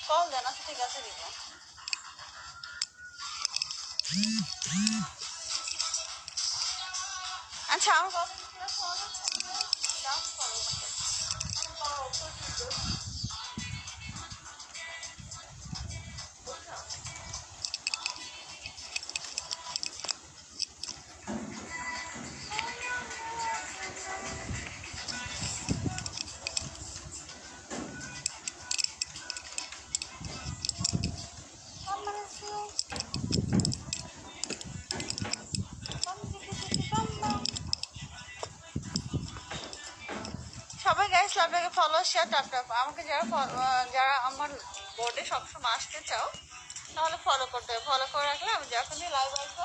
Call দেন, আচ্ছা ঠিক আছে দিব। আচ্ছা আমার কথা সবাই গাইস লাভটাকে ফলো শেয়ার টাপ টাপ। আমাকে যারা আমার বোর্ডে সবসময় আসতে চাও তাহলে ফলো করতে হবে। ফলো করে রাখলে আমি যখনই লাইভ আসবো